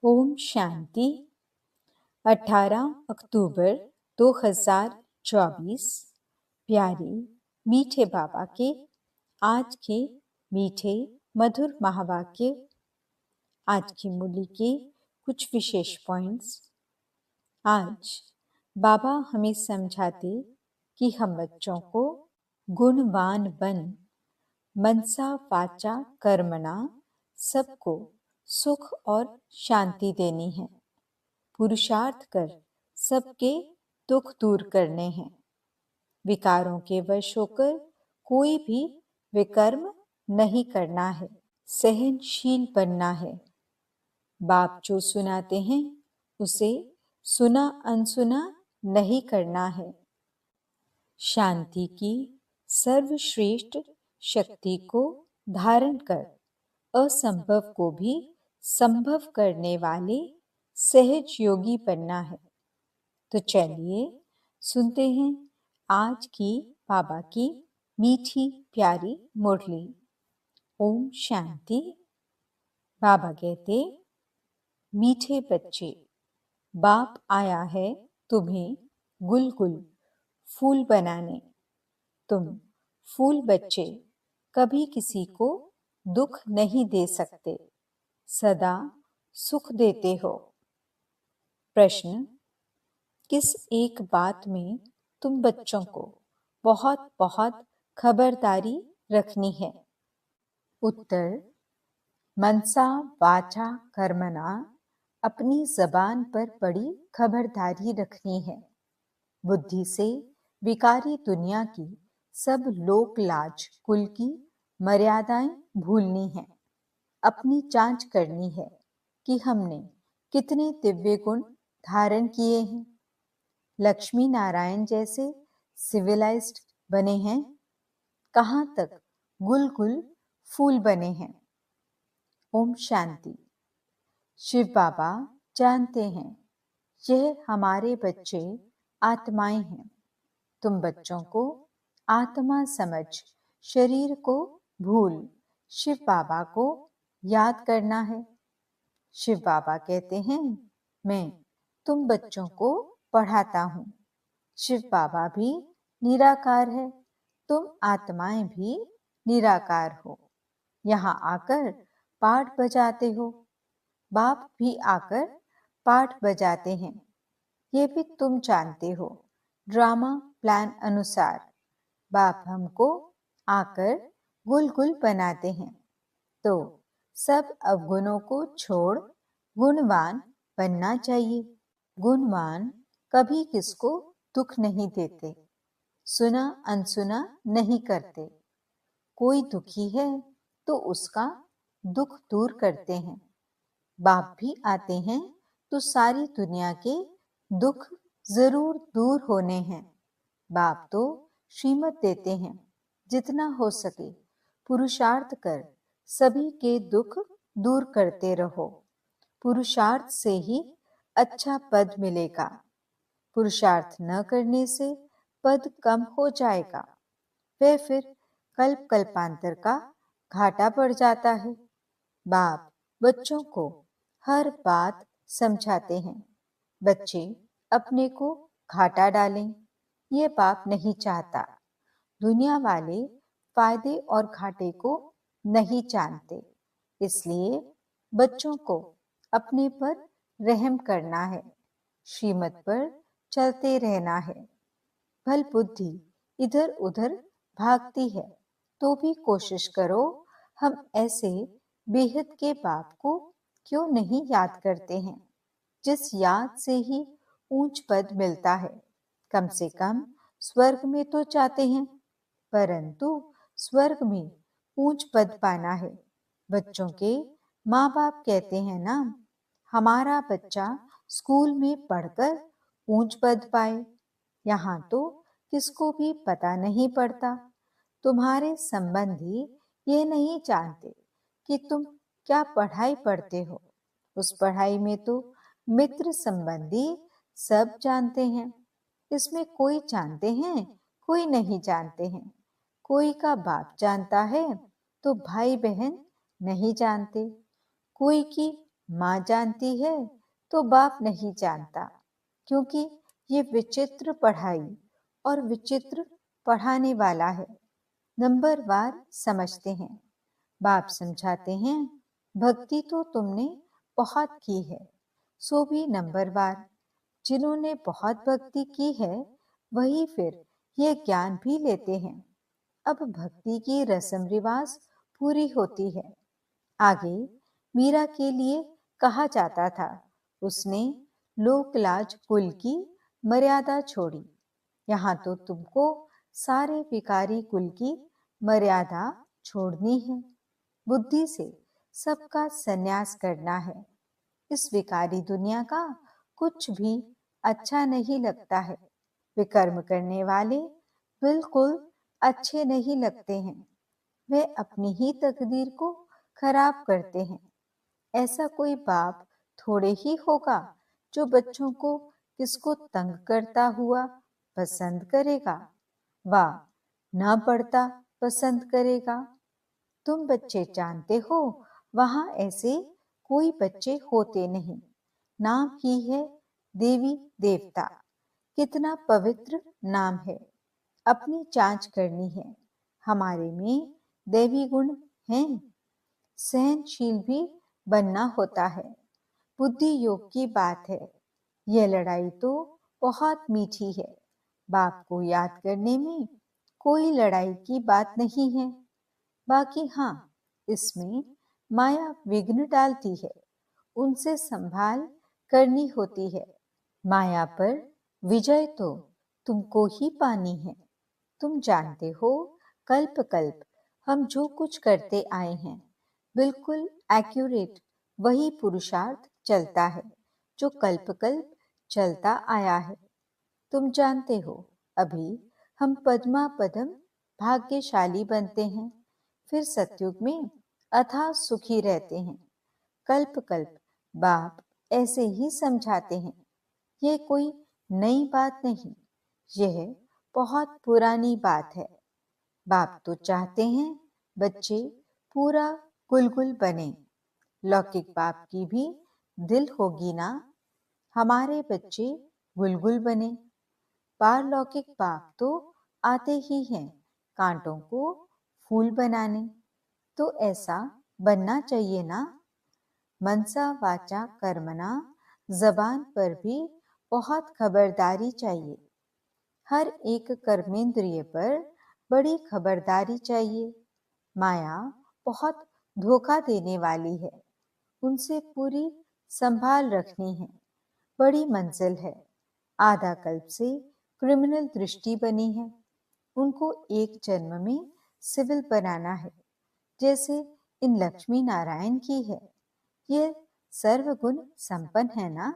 ओम शांति। 18 अक्टूबर 2024। प्यारे मीठे बाबा के आज के मीठे मधुर महावाक्य। आज की मुरली के कुछ विशेष पॉइंट्स। आज बाबा हमें समझाते कि हम बच्चों को गुणवान बन मनसा वाचा कर्मणा सबको सुख और शांति देनी है। पुरुषार्थ कर सबके दुख दूर करने हैं। विकारों के वश होकर कोई भी विकर्म नहीं करना है। सहनशील बनना है। बाप जो सुनाते हैं उसे सुना अनसुना नहीं करना है। शांति की सर्वश्रेष्ठ शक्ति को धारण कर असंभव को भी संभव करने वाले सहज योगी बनना है। तो चलिए सुनते हैं आज की बाबा की मीठी प्यारी मुरली। ओम शांति। बाबा कहते, मीठे बच्चे, बाप आया है तुम्हें गुल गुल फूल बनाने। तुम फूल बच्चे कभी किसी को दुख नहीं दे सकते, सदा सुख देते हो। प्रश्न, किस एक बात में तुम बच्चों को बहुत बहुत खबरदारी रखनी है? उत्तर, मनसा वाचा कर्मणा अपनी जबान पर बड़ी खबरदारी रखनी है। बुद्धि से विकारी दुनिया की सब लोक लाज कुल की मर्यादाएं भूलनी है। अपनी जांच करनी है कि हमने कितने दिव्य गुण धारण किए हैं। लक्ष्मी नारायण जैसे सिविलाइज्ड बने हैं, कहाँ तक गुल गुल फूल बने हैं। ओम शांति। शिव बाबा जानते हैं यह हमारे बच्चे आत्माएं हैं। तुम बच्चों को आत्मा समझ शरीर को भूल शिव बाबा को याद करना है। शिव बाबा कहते हैं, मैं तुम बच्चों को पढ़ाता हूँ। शिव बाबा भी निराकार है, तुम आत्माएं भी निराकार हो। यहाँ आकर पाठ बजाते हो, बाप भी आकर पाठ बजाते हैं। ये भी तुम जानते हो, ड्रामा प्लान अनुसार बाप हमको आकर गुल गुल बनाते हैं। तो सब अवगुणों को छोड़ गुणवान बनना चाहिए। गुणवान कभी किसको दुख नहीं देते, सुना अनसुना नहीं करते। कोई दुखी है तो उसका दुख दूर करते हैं। बाप भी आते हैं तो सारी दुनिया के दुख जरूर दूर होने हैं। बाप तो श्रीमत देते हैं, जितना हो सके पुरुषार्थ कर सभी के दुख दूर करते रहो। पुरुषार्थ से ही अच्छा पद मिलेगा। पुरुषार्थ न करने से पद कम हो जाएगा, वह फिर कल्प कल्पांतर का घाटा पड़ जाता है। बाप बच्चों को हर बात समझाते हैं। बच्चे अपने को घाटा डालें, ये बाप नहीं चाहता। दुनिया वाले फायदे और घाटे को नहीं जानते, इसलिए बच्चों को अपने पर रहम करना है। श्रीमत पर चलते रहना है। भल बुद्धि इधर उधर भागती है तो भी कोशिश करो हम ऐसे बेहद के बाप को क्यों नहीं याद करते हैं, जिस याद से ही ऊंच पद मिलता है। कम से कम स्वर्ग में तो चाहते हैं, परंतु स्वर्ग में ऊंच पद पाना है। बच्चों के माँ बाप कहते हैं ना, हमारा बच्चा स्कूल में पढ़कर ऊंच पद पाए। यहाँ तो किसको भी पता नहीं पड़ता। तुम्हारे संबंधी ये नहीं जानते कि तुम क्या पढ़ाई पढ़ते हो। उस पढ़ाई में तो मित्र संबंधी सब जानते हैं। इसमें कोई जानते हैं, कोई नहीं जानते हैं। कोई का बाप जानता है तो भाई बहन नहीं जानते। कोई की माँ जानती है तो बाप नहीं जानता, क्योंकि ये विचित्र पढ़ाई और विचित्र पढ़ाने वाला है। नंबर वार समझते हैं। बाप समझाते हैं, भक्ति तो तुमने बहुत की है, सो भी नंबरवार। जिन्होंने बहुत भक्ति की है वही फिर ये ज्ञान भी लेते हैं। अब भक्ति की रस्म रिवाज पूरी होती है। आगे मीरा के लिए कहा जाता था, उसने लोकलाज कुल की मर्यादा छोड़ी। यहाँ तो तुमको सारे विकारी कुल की मर्यादा छोड़नी है, बुद्धि से सबका संन्यास करना है। इस विकारी दुनिया का कुछ भी अच्छा नहीं लगता है। विकर्म करने वाले बिल्कुल अच्छे नहीं लगते हैं। वे अपनी ही तकदीर को खराब करते हैं। ऐसा कोई बाप थोड़े ही होगा जो बच्चों को किसको तंग करता हुआ पसंद करेगा, वाह न पढ़ता पसंद करेगा। तुम बच्चे जानते हो वहां ऐसे कोई बच्चे होते नहीं। नाम ही है देवी देवता। कितना पवित्र नाम है। अपनी जांच करनी है। हमारे में दैवी गुण हैं। सहनशील भी बनना होता है। बुद्धि योग की बात है। यह लड़ाई तो बहुत मीठी है। बाप को याद करने में कोई लड़ाई की बात नहीं है। बाकी हाँ, इसमें माया विघ्न डालती है। उनसे संभाल करनी होती है। माया पर विजय तो तुमको ही पानी है। तुम जानते हो, कल्प कल्प हम जो कुछ करते आए हैं बिल्कुल एक्यूरेट वही पुरुषार्थ चलता है जो कल्प कल्प चलता आया है। तुम जानते हो, अभी हम पद्मा पदम भाग्यशाली बनते हैं, फिर सतयुग में अथाह सुखी रहते हैं। कल्प कल्प बाप ऐसे ही समझाते हैं। ये कोई नई बात नहीं, यह बहुत पुरानी बात है। बाप तो चाहते हैं बच्चे पूरा गुलगुल बने। लौकिक बाप की भी दिल होगी ना, हमारे बच्चे गुलगुल बने। पारलौकिक बाप तो आते ही हैं कांटों को फूल बनाने। तो ऐसा बनना चाहिए ना। मनसा वाचा कर्मणा, जबान पर भी बहुत खबरदारी चाहिए। हर एक कर्मेंद्रिय पर बड़ी खबरदारी चाहिए। माया बहुत धोखा देने वाली है। उनसे पूरी संभाल रखनी है। बड़ी मंजिल है। आधा कल्प से क्रिमिनल दृष्टि बनी है। उनको एक जन्म में सिविल बनाना है, जैसे इन लक्ष्मी नारायण की है। ये सर्वगुण संपन्न है ना,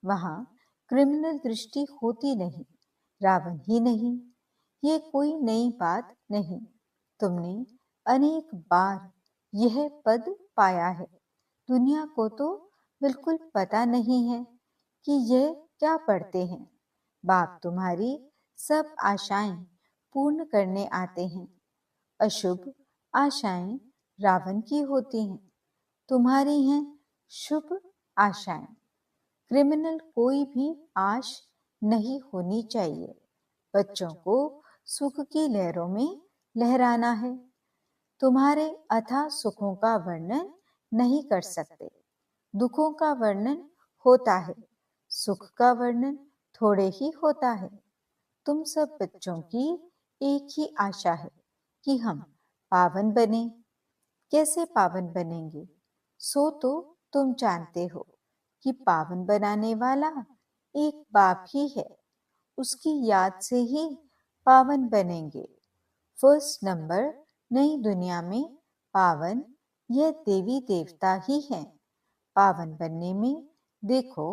वहां क्रिमिनल दृष्टि होती नहीं, रावण ही नहीं। ये कोई नई बात नहीं। तुमने अनेक बार यह पद पाया है। दुनिया को तो बिल्कुल पता नहीं है कि यह क्या पढ़ते हैं। बाप तुम्हारी सब आशाएं पूर्ण करने आते हैं। अशुभ आशाएं रावण की होती हैं, तुम्हारी हैं शुभ आशाएं। क्रिमिनल कोई भी आश नहीं होनी चाहिए। बच्चों को सुख की लहरों में लहराना है। तुम्हारे अथाह सुखों का वर्णन नहीं कर सकते। दुखों का वर्णन होता है, सुख का वर्णन थोड़े ही होता है। तुम सब बच्चों की एक ही आशा है कि हम पावन बने। कैसे पावन बनेंगे, सो तो तुम जानते हो कि पावन बनाने वाला एक बाप ही है। उसकी याद से ही पावन बनेंगे। फर्स्ट नंबर नई दुनिया में पावन यह देवी देवता ही हैं। पावन बनने में देखो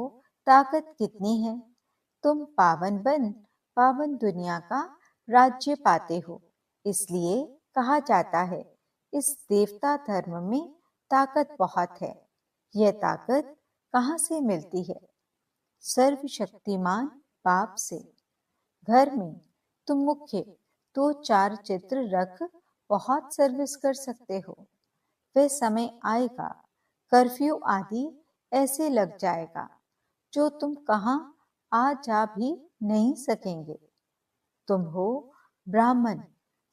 ताकत कितनी है। तुम पावन बन पावन दुनिया का राज्य पाते हो। इसलिए कहा जाता है, इस देवता धर्म में ताकत बहुत है। यह ताकत कहाँ से मिलती है? सर्वशक्तिमान बाप से। घर में तुम मुख्य दो चार चित्र रख बहुत सर्विस कर सकते हो। वह समय आएगा, कर्फ्यू आदि ऐसे लग जाएगा जो तुम कहाँ आ जा भी नहीं सकेंगे। तुम हो ब्राह्मण,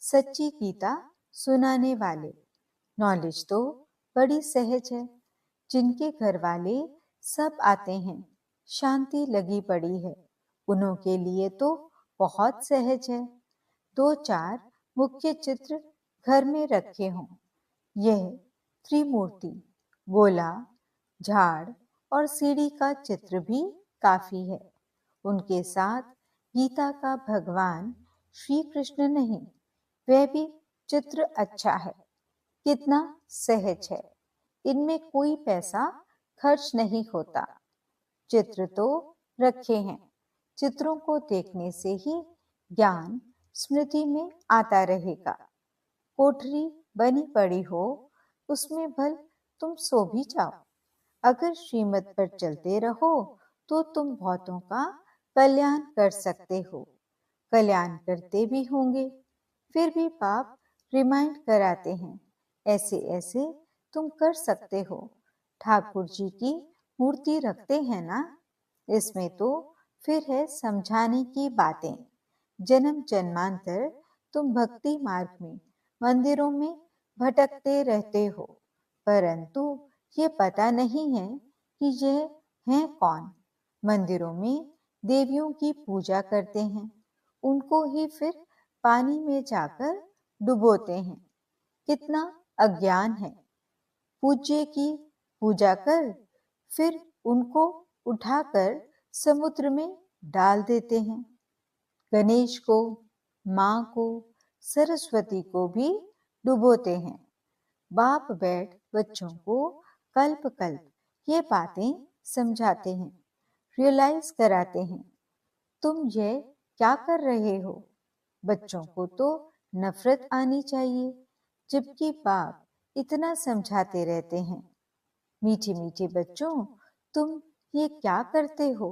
सच्ची गीता सुनाने वाले। नॉलेज तो बड़ी सहज है। जिनके घर वाले सब आते हैं, शांति लगी पड़ी है, उन्हों के लिए तो बहुत सहज है। दो चार मुख्य चित्र घर में रखे हों। यह त्रिमूर्ति, गोला, झाड़ और सीढ़ी का चित्र भी काफी है। उनके साथ गीता का भगवान श्री कृष्ण नहीं, वह भी चित्र अच्छा है। कितना सहज है, इनमें कोई पैसा खर्च नहीं होता। चित्र तो रखे हैं, चित्रों को देखने से ही ज्ञान स्मृति में आता रहेगा। कोठरी बनी पड़ी हो, उसमें भल तुम सो भी जाओ। अगर श्रीमत पर चलते रहो तो तुम बहुतों का कल्याण कर सकते हो। कल्याण करते भी होंगे, फिर भी पाप रिमाइंड कराते हैं, ऐसे ऐसे तुम कर सकते हो। ठाकुर जी की मूर्ति रखते हैं ना, इसमें तो फिर है समझाने की बातें। जन्म जन्मांतर तुम भक्ति मार्ग में मंदिरों में भटकते रहते हो, परंतु ये पता नहीं है कि यह हैं कौन। मंदिरों में देवियों की पूजा करते हैं, उनको ही फिर पानी में जाकर डुबोते हैं। कितना अज्ञान है। पूज्य की पूजा कर फिर उनको उठाकर समुद्र में डाल देते हैं। गणेश को, माँ को, सरस्वती को भी डुबोते हैं। बाप बैठ बच्चों को कल्प कल्प ये बातें समझाते हैं, रियलाइज कराते हैं। तुम ये क्या कर रहे हो? बच्चों को तो नफरत आनी चाहिए, जबकि बाप इतना समझाते रहते हैं। मीठे मीठे बच्चों, तुम ये क्या करते हो?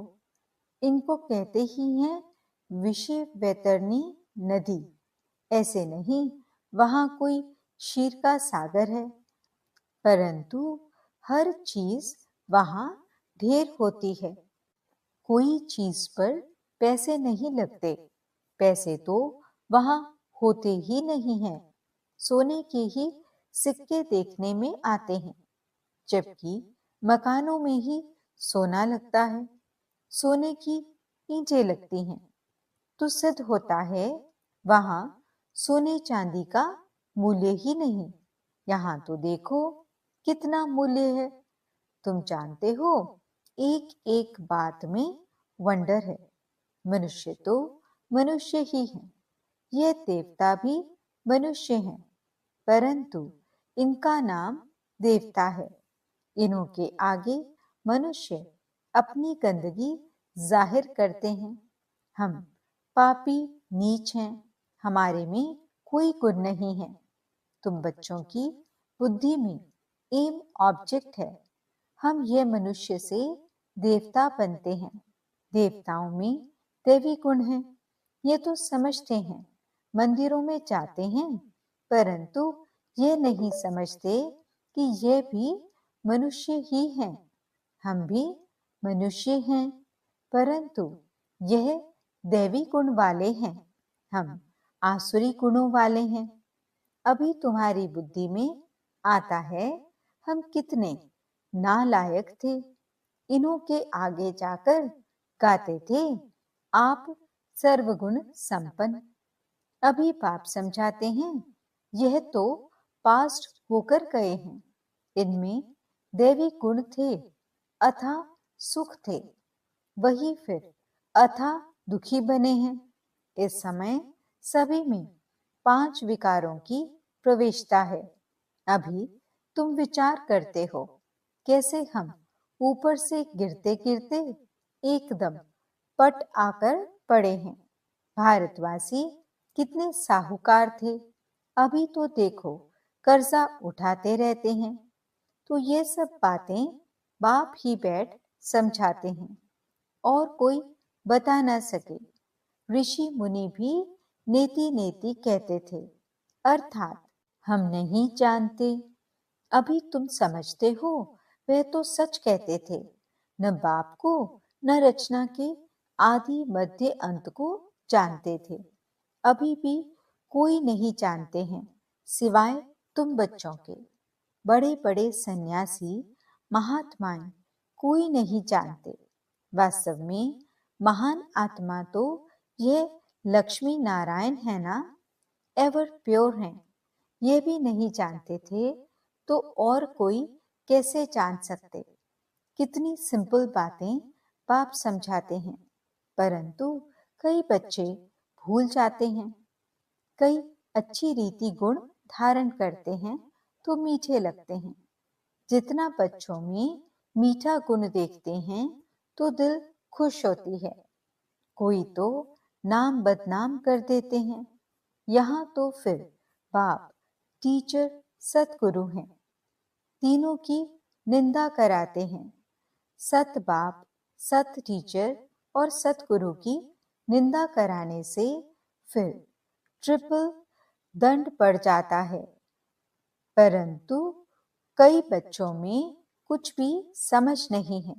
इनको कहते ही हैं विषय वैतरणी नदी। ऐसे नहीं वहां कोई क्षीर का सागर है, परंतु हर चीज वहां ढेर होती है। कोई चीज पर पैसे नहीं लगते, पैसे तो वहां होते ही नहीं हैं। सोने के ही सिक्के देखने में आते हैं, जबकि मकानों में ही सोना लगता है। सोने की ईंटें लगती हैं तो सिद्ध होता है वहां सोने चांदी का मूल्य ही नहीं। यहाँ तो देखो कितना मूल्य है। तुम जानते हो, एक एक बात में वंडर है। मनुष्य तो मनुष्य ही है। ये देवता भी मनुष्य हैं, परंतु इनका नाम देवता है। इन्हों के आगे मनुष्य अपनी गंदगी जाहिर करते हैं। हम पापी नीच हैं, हमारे में कोई गुण नहीं है। तुम बच्चों की बुद्धि में एम ऑब्जेक्ट है। हम ये मनुष्य से देवता बनते हैं। देवताओं में दैवी गुण है, ये तो समझते हैं। मंदिरों में जाते हैं, परंतु ये नहीं समझते कि ये भी मनुष्य ही हैं। हम भी मनुष्य हैं, परंतु यह दैवी गुण वाले हैं, हम आसुरी गुणों वाले हैं। अभी तुम्हारी बुद्धि में आता है हम कितने नालायक थे। इन्हों के आगे जाकर गाते थे आप सर्वगुण संपन्न। अभी पाप समझाते हैं, यह तो पास्ट होकर गए हैं। इनमें दैवी गुण थे, अथाह सुख थे, वही फिर अथाह दुखी बने हैं। इस समय सभी में 5 विकारों की प्रवेशता है। अभी तुम विचार करते हो कैसे हम ऊपर से गिरते गिरते एकदम पट आकर पड़े हैं। भारतवासी कितने साहूकार थे, अभी तो देखो कर्जा उठाते रहते हैं। तो ये सब बातें बाप ही बैठ समझाते हैं और कोई बता ना सके। ऋषि मुनि भी नेति नेति कहते थे, अर्थात हम नहीं जानते। अभी तुम समझते हो वह तो सच कहते थे, न बाप को न रचना के आदि मध्य अंत को जानते थे। अभी भी कोई नहीं जानते हैं सिवाय तुम बच्चों के। बड़े बड़े सन्यासी महात्माएं कोई नहीं जानते। वास्तव में महान आत्मा तो यह लक्ष्मी नारायण है ना, एवर प्योर हैं, यह भी नहीं जानते थे तो और कोई कैसे जान सकते। कितनी सिंपल बातें बाप समझाते हैं, परंतु कई बच्चे भूल जाते हैं। कई अच्छी रीति गुण धारण करते हैं तो मीठे लगते हैं। जितना बच्चों में मीठा गुण देखते हैं तो दिल खुश होती है। कोई तो नाम बदनाम कर देते हैं। यहाँ तो फिर बाप, टीचर, सतगुरु हैं, तीनों की निंदा कराते हैं। सत बाप, सत टीचर और सतगुरु की निंदा कराने से फिर ट्रिपल दंड पड़ जाता है। परंतु कई बच्चों में कुछ भी समझ नहीं है।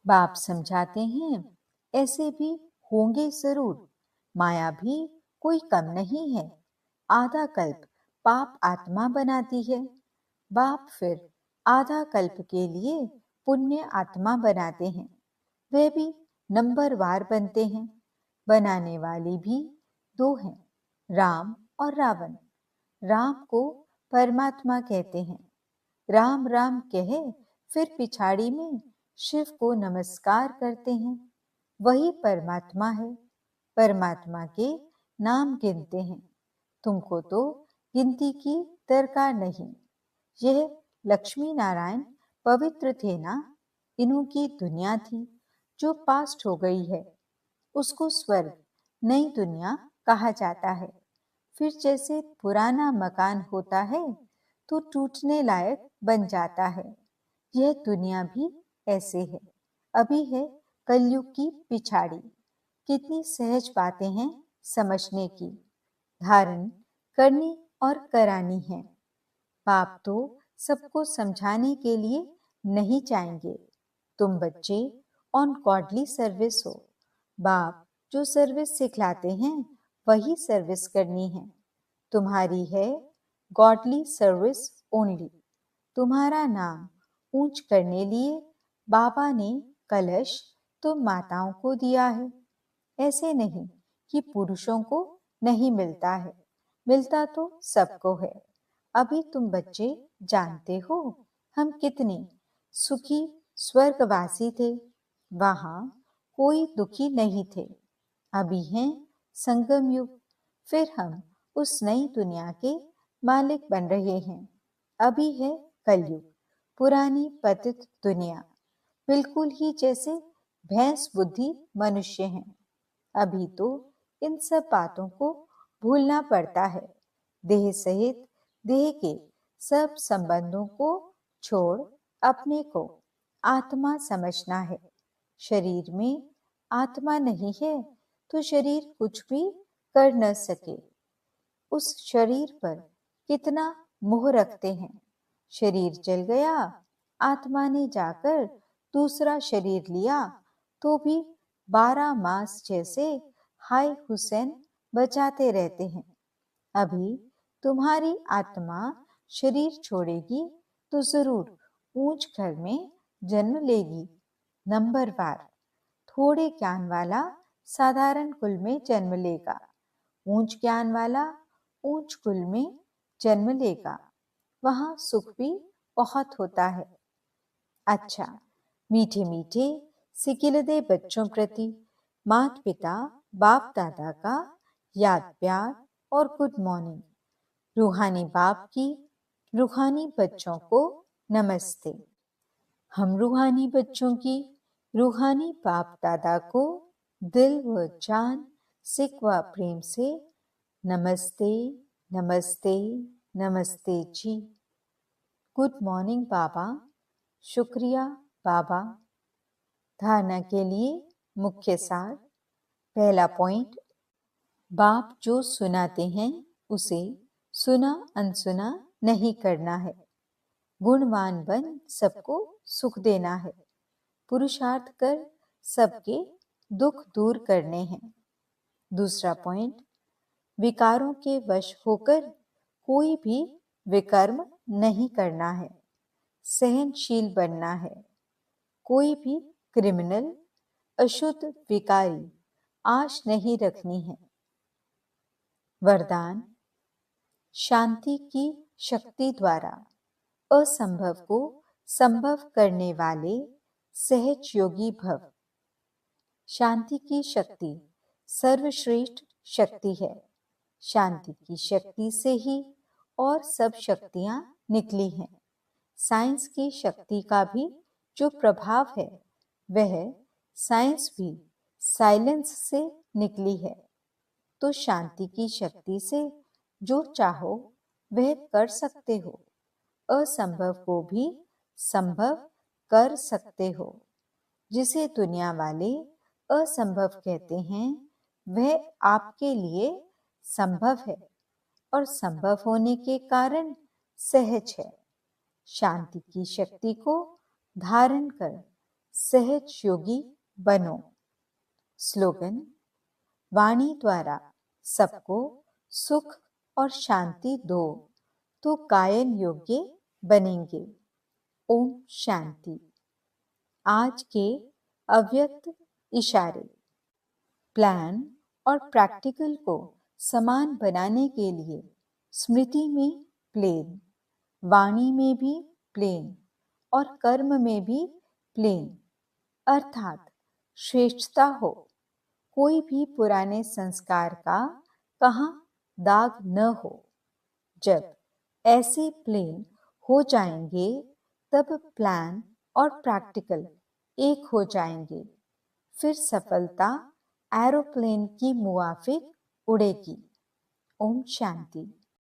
बाप समझाते हैं, ऐसे भी होंगे जरूर, माया भी कोई कम नहीं है। आधा कल्प पाप आत्मा बनाती है। बाप फिर आधा कल्प के लिए पुण्य आत्मा बनाते हैं। वे भी नंबरवार बनते हैं। बनाने वाली भी दो हैं, राम और रावण। राम को परमात्मा कहते हैं। राम राम कहे फिर पिछाड़ी में शिव को नमस्कार करते हैं, वही परमात्मा है। परमात्मा के नाम गिनते हैं। तुमको तो गिनती की दरकार नहीं। यह लक्ष्मी नारायण पवित्र थे ना, इन्हों की दुनिया थी जो पास्ट हो गई है। उसको स्वर्ग, नई दुनिया कहा जाता है। फिर जैसे पुराना मकान होता है तो टूटने लायक बन जाता है, यह दुनिया भी ऐसे है। अभी है कलयुग की पिछाड़ी। कितनी सहज बातें हैं समझने की, धारण करनी और करानी है। बाप तो सबको समझाने के लिए नहीं चाहेंगे। तुम बच्चे ऑन गॉडली सर्विस हो। बाप जो सर्विस सिखलाते हैं वही सर्विस करनी है। तुम्हारी है गॉडली सर्विस ओनली। तुम्हारा नाम ऊंच करने लिए बाबा ने कलश तो माताओं को दिया है। ऐसे नहीं कि पुरुषों को नहीं मिलता है, मिलता तो सबको है। अभी तुम बच्चे जानते हो हम कितने सुखी स्वर्गवासी थे। वहां कोई दुखी नहीं थे। अभी हैं संगम युग, फिर हम उस नई दुनिया के मालिक बन रहे हैं। अभी है कलयुग, पुरानी पतित दुनिया, बिल्कुल ही जैसे भैंस बुद्धि मनुष्य हैं। अभी तो इन सब बातों को भूलना पड़ता है। देह सहित देह के सब संबंधों को छोड़ अपने को आत्मा समझना है। शरीर में आत्मा नहीं है तो शरीर कुछ भी कर न सके। उस शरीर पर कितना मोह रखते हैं। शरीर जल गया, आत्मा ने जाकर दूसरा शरीर लिया तो भी 12 मास जैसे हाय हुसैन बजाते रहते हैं। अभी तुम्हारी आत्मा शरीर छोड़ेगी तो जरूर ऊंच घर में जन्म लेगी। नंबरवार, थोड़े ज्ञान वाला साधारण कुल में जन्म लेगा। ऊंच ज्ञान वाला ऊंच कुल में जन्म लेगा। वहां सुख भी बहुत होता है। अच्छा, मीठे मीठे सिकिलदे बच्चों प्रति माता पिता बाप दादा का याद प्यार और गुड मॉर्निंग। रूहानी बाप की रूहानी बच्चों को नमस्ते। हम रूहानी बच्चों की रूहानी बाप दादा को दिल व जान सिक व प्रेम से नमस्ते नमस्ते नमस्ते जी। गुड मॉर्निंग बाबा। शुक्रिया बाबा। धारणा के लिए मुख्य सार। पहला पॉइंट, बाप जो सुनाते हैं उसे सुना अनसुना नहीं करना है। गुणवान बन सबको सुख देना है। पुरुषार्थ कर सबके दुख दूर करने हैं। दूसरा पॉइंट, विकारों के वश होकर कोई भी विकर्म नहीं करना है। सहनशील बनना है। कोई भी क्रिमिनल, अशुद्ध विकारी आश नहीं रखनी है। वरदान, शांति की शक्ति द्वारा असंभव को संभव करने वाले सहज योगी भव। शांति की शक्ति सर्वश्रेष्ठ शक्ति है। शांति की शक्ति से ही और सब शक्तियां निकली हैं। साइंस की शक्ति का भी जो प्रभाव है वह साइंस भी साइलेंस से निकली है। तो शांति की शक्ति से जो चाहो वह कर सकते हो। असंभव को भी संभव कर सकते हो। जिसे दुनिया वाले असंभव कहते हैं वह आपके लिए संभव है और संभव होने के कारण सहज है। शांति की शक्ति को धारण कर सहज योगी बनो। स्लोगन, वाणी द्वारा सबको सुख और शांति दो तो गायन योग्य बनेंगे। ओम शांति। आज के अव्यक्त इशारे। प्लान और प्रैक्टिकल को समान बनाने के लिए स्मृति में प्लेन, वाणी में भी प्लेन और कर्म में भी प्लेन अर्थात श्रेष्ठता हो। कोई भी पुराने संस्कार का कहाँ दाग न हो। जब ऐसे प्लेन हो जाएंगे तब प्लान और प्रैक्टिकल एक हो जाएंगे। फिर सफलता एरोप्लेन की मुआफिक उड़ेगी। ओम शांति।